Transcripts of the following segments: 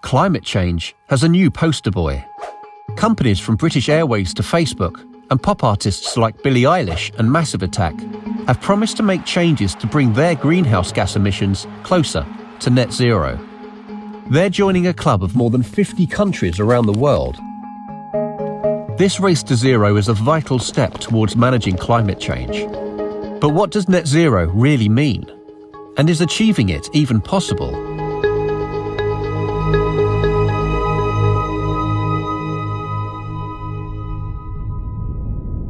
Climate change has a new poster boy. Companies from British Airways to Facebook and pop artists like Billie Eilish and Massive Attack have promised to make changes to bring their greenhouse gas emissions closer to net zero. They're joining a club of more than 50 countries around the world. This race to zero is a vital step towards managing climate change. But what does net zero really mean? And is achieving it even possible?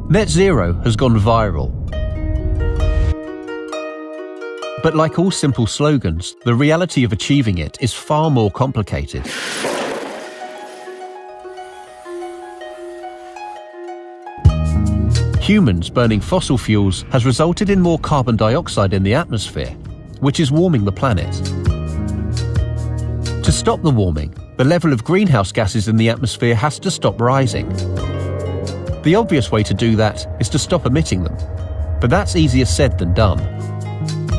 Net zero has gone viral. But like all simple slogans, the reality of achieving it is far more complicated. Humans burning fossil fuels has resulted in more carbon dioxide in the atmosphere, which is warming the planet. To stop the warming, the level of greenhouse gases in the atmosphere has to stop rising. The obvious way to do that is to stop emitting them, but that's easier said than done.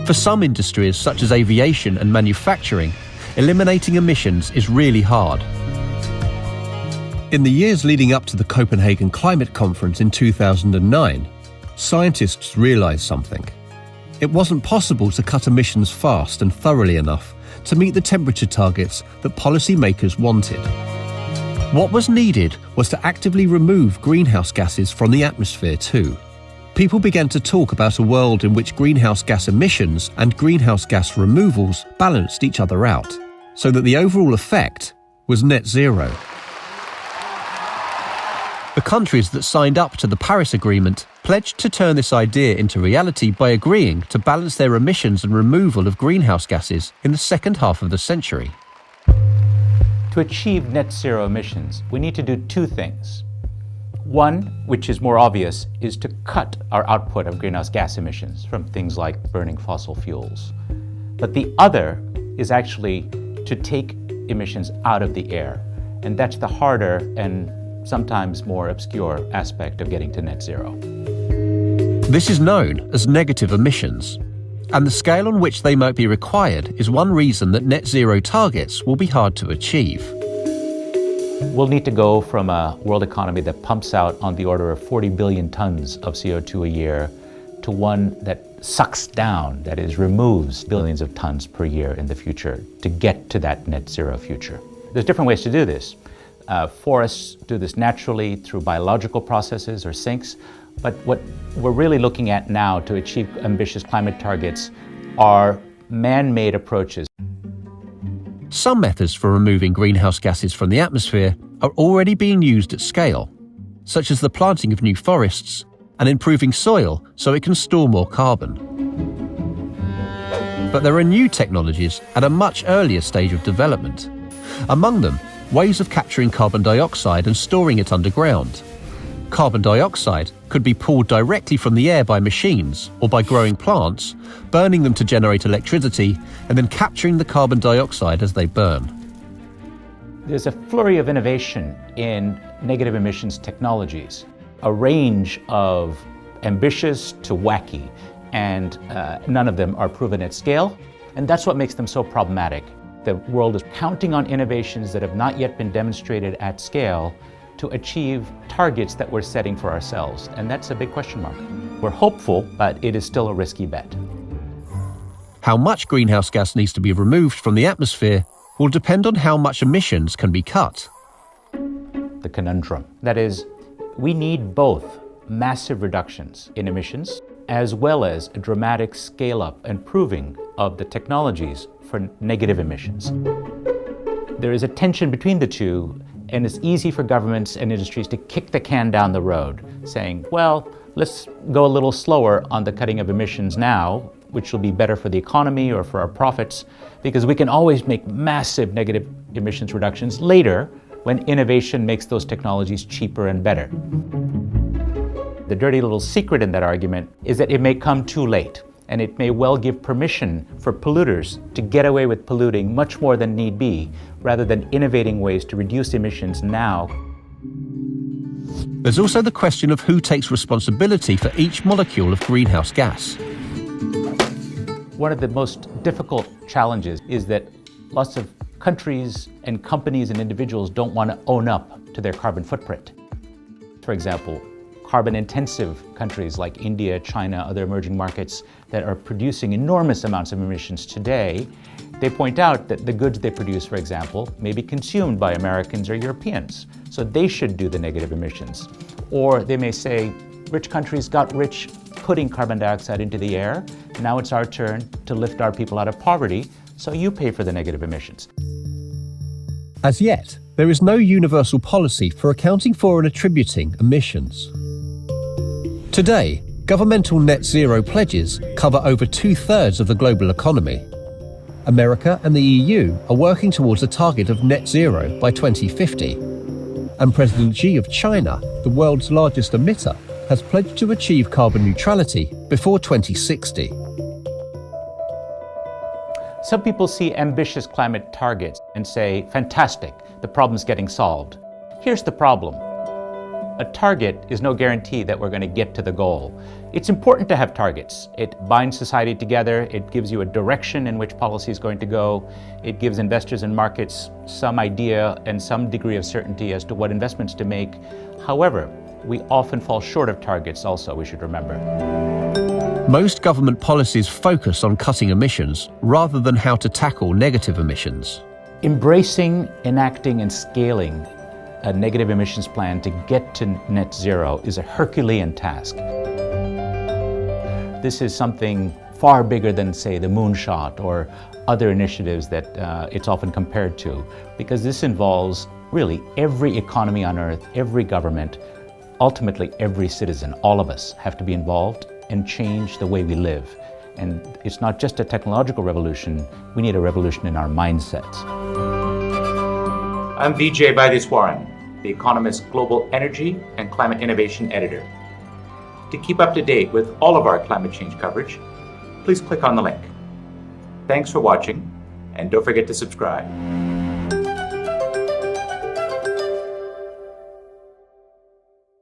For some industries, such as aviation and manufacturing, eliminating emissions is really hard. In the years leading up to the Copenhagen Climate Conference in 2009, scientists realized something. It wasn't possible to cut emissions fast and thoroughly enough to meet the temperature targets that policymakers wanted. What was needed was to actively remove greenhouse gases from the atmosphere too. People began to talk about a world in which greenhouse gas emissions and greenhouse gas removals balanced each other out, so that the overall effect was net zero. The countries that signed up to the Paris Agreement pledged to turn this idea into reality by agreeing to balance their emissions and removal of greenhouse gases in the second half of the century. To achieve net zero emissions, we need to do two things. One, which is more obvious, is to cut our output of greenhouse gas emissions from things like burning fossil fuels. But the other is actually to take emissions out of the air. And that's the harder and sometimes more obscure aspect of getting to net zero. This is known as negative emissions, and the scale on which they might be required is one reason that net zero targets will be hard to achieve. We'll need to go from a world economy that pumps out on the order of 40 billion tons of CO2 a year to one that sucks down, that is, removes billions of tons per year in the future to get to that net zero future. There's different ways to do this. Forests do this naturally through biological processes or sinks, but what we're really looking at now to achieve ambitious climate targets are man-made approaches. Some methods for removing greenhouse gases from the atmosphere are already being used at scale, such as the planting of new forests and improving soil so it can store more carbon. But there are new technologies at a much earlier stage of development. Among them, ways of capturing carbon dioxide and storing it underground. Carbon dioxide could be pulled directly from the air by machines or by growing plants, burning them to generate electricity, and then capturing the carbon dioxide as they burn. There's a flurry of innovation in negative emissions technologies, a range of ambitious to wacky, and none of them are proven at scale, and that's what makes them so problematic. The world is counting on innovations that have not yet been demonstrated at scale to achieve targets that we're setting for ourselves, and that's a big question mark. We're hopeful, but it is still a risky bet. How much greenhouse gas needs to be removed from the atmosphere will depend on how much emissions can be cut. The conundrum. That is, we need both massive reductions in emissions as well as a dramatic scale-up and proving of the technologies for negative emissions. There is a tension between the two, and it's easy for governments and industries to kick the can down the road, saying, well, let's go a little slower on the cutting of emissions now, which will be better for the economy or for our profits, because we can always make massive negative emissions reductions later when innovation makes those technologies cheaper and better. The dirty little secret in that argument is that it may come too late, and it may well give permission for polluters to get away with polluting much more than need be, rather than innovating ways to reduce emissions now. There's also the question of who takes responsibility for each molecule of greenhouse gas. One of the most difficult challenges is that lots of countries and companies and individuals don't want to own up to their carbon footprint. For example, carbon-intensive countries like India, China, other emerging markets that are producing enormous amounts of emissions today, they point out that the goods they produce, for example, may be consumed by Americans or Europeans, so they should do the negative emissions. Or they may say, rich countries got rich putting carbon dioxide into the air, now it's our turn to lift our people out of poverty, so you pay for the negative emissions. As yet, there is no universal policy for accounting for and attributing emissions. Today, governmental net zero pledges cover over 2/3 of the global economy. America and the EU are working towards a target of net zero by 2050. And President Xi of China, the world's largest emitter, has pledged to achieve carbon neutrality before 2060. Some people see ambitious climate targets and say, fantastic, the problem's getting solved. Here's the problem. A target is no guarantee that we're going to get to the goal. It's important to have targets. It binds society together, it gives you a direction in which policy is going to go, it gives investors and markets some idea and some degree of certainty as to what investments to make. However, we often fall short of targets also, we should remember. Most government policies focus on cutting emissions rather than how to tackle negative emissions. Embracing, enacting, and scaling a negative emissions plan to get to net zero is a Herculean task. This is something far bigger than, say, the moonshot or other initiatives that it's often compared to, because this involves really every economy on Earth, every government, ultimately every citizen. All of us have to be involved and change the way we live. And it's not just a technological revolution, we need a revolution in our mindsets. I'm Vijay Vaidiswaran, The Economist's Global Energy and Climate Innovation Editor. To keep up to date with all of our climate change coverage, please click on the link. Thanks for watching, and don't forget to subscribe.